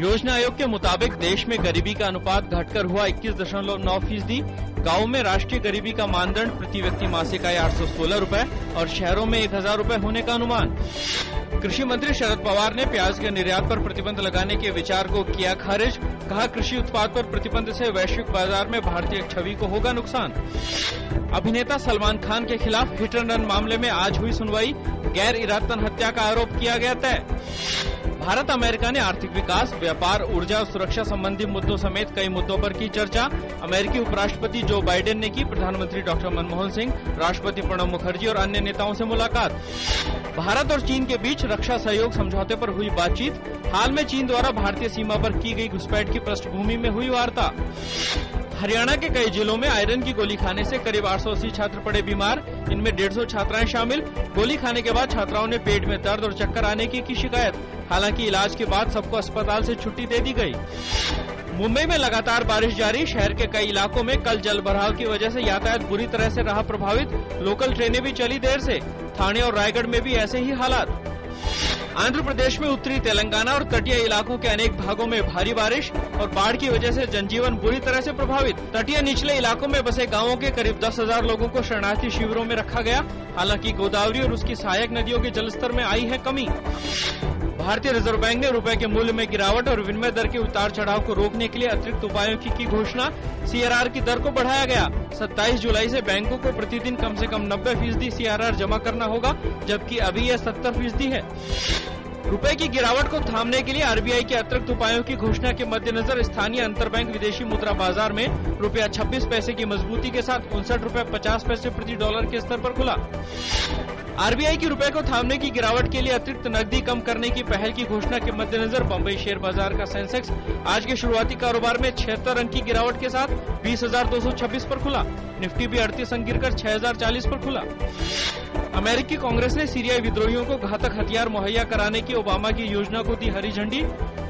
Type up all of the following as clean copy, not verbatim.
योजना आयोग के मुताबिक देश में गरीबी का अनुपात घटकर हुआ 21.9%। गाँव में राष्ट्रीय गरीबी का मानदंड प्रति व्यक्ति मासिक आय 816 रूपये और शहरों में 1000 रूपये होने का अनुमान। कृषि मंत्री शरद पवार ने प्याज के निर्यात पर प्रतिबंध लगाने के विचार को किया खारिज। कहा, कृषि उत्पाद पर प्रतिबंध से वैश्विक बाजार में भारतीय छवि को होगा नुकसान। अभिनेता सलमान खान के खिलाफ हिट एंड रन मामले में आज हुई सुनवाई। गैर इरादतन हत्या का आरोप किया गया तय। भारत अमेरिका ने आर्थिक विकास, व्यापार, ऊर्जा और सुरक्षा संबंधी मुद्दों समेत कई मुद्दों पर की चर्चा। अमेरिकी उपराष्ट्रपति जो बाइडेन ने की प्रधानमंत्री डॉक्टर मनमोहन सिंह, राष्ट्रपति प्रणब मुखर्जी और अन्य नेताओं से मुलाकात। भारत और चीन के बीच रक्षा सहयोग समझौते पर हुई बातचीत। हाल में चीन द्वारा भारतीय सीमा पर की गई घुसपैठ की पृष्ठभूमि में हुई वार्ता। हरियाणा के कई जिलों में आयरन की गोली खाने से करीब 880 छात्र पड़े बीमार। इनमें 150 छात्राएं शामिल। गोली खाने के बाद छात्राओं ने पेट में दर्द और चक्कर आने की शिकायत। हालांकि इलाज के बाद सबको अस्पताल से छुट्टी दे दी गई। मुंबई में लगातार बारिश जारी। शहर के कई इलाकों में कल जल भराव की वजह से यातायात बुरी तरह से रहा प्रभावित। लोकल ट्रेनें भी चली देर से। ठाणे और रायगढ़ में भी ऐसे ही हालात। आंध्र प्रदेश में उत्तरी तेलंगाना और तटीय इलाकों के अनेक भागों में भारी बारिश और बाढ़ की वजह से जनजीवन बुरी तरह से प्रभावित। तटीय निचले इलाकों में बसे गांवों के करीब 10,000 लोगों को शरणार्थी शिविरों में रखा गया। हालांकि गोदावरी और उसकी सहायक नदियों के जलस्तर में आई है कमी। भारतीय रिजर्व बैंक ने रुपए के मूल्य में गिरावट और विनिमय दर के उतार चढ़ाव को रोकने के लिए अतिरिक्त उपायों की घोषणा। CRR की दर को बढ़ाया गया। 27 जुलाई से बैंकों को प्रतिदिन कम से कम 90% CRR जमा करना होगा, जबकि अभी यह 70% है। रुपए की गिरावट को थामने के लिए RBI के अतिरिक्त उपायों की घोषणा के मद्देनजर स्थानीय अंतरबैंक विदेशी मुद्रा बाजार में ₹26 की मजबूती के साथ ₹59.50 प्रति डॉलर के स्तर पर खुला। RBI की रुपए को थामने की गिरावट के लिए अतिरिक्त नकदी कम करने की पहल की घोषणा के मद्देनजर बम्बई शेयर बाजार का सेंसेक्स आज के शुरुआती कारोबार में 76 अंक की गिरावट के साथ 20,226 पर खुला। निफ्टी भी 38 अंक गिरकर 6,040 पर खुला। अमेरिकी कांग्रेस ने सीरियाई विद्रोहियों को घातक हथियार मुहैया कराने की ओबामा की योजना को दी हरी झंडी।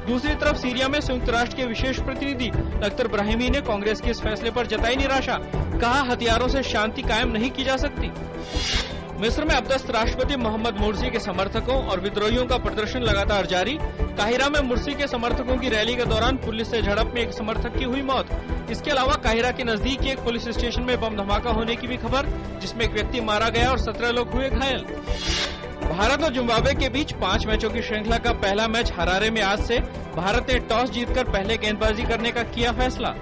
दूसरी तरफ सीरिया में संयुक्त राष्ट्र के विशेष प्रतिनिधि अख्तर ब्राहिमी ने कांग्रेस के इस फैसले पर जताई निराशा। कहा, हथियारों से शांति कायम नहीं की जा सकती। मिस्र में अपदस्थ राष्ट्रपति मोहम्मद मुर्सी के समर्थकों और विद्रोहियों का प्रदर्शन लगातार जारी। काहिरा में मुर्सी के समर्थकों की रैली के दौरान पुलिस से झड़प में एक समर्थक की हुई मौत। इसके अलावा काहिरा के नजदीक एक पुलिस स्टेशन में बम धमाका होने की भी खबर, जिसमें एक व्यक्ति मारा गया और 17 लोग हुए घायल। भारत और जिम्बाब्वे के बीच 5 मैचों की श्रृंखला का पहला मैच हरारे में आज से। भारत ने टॉस जीतकर पहले गेंदबाजी करने का किया फैसला।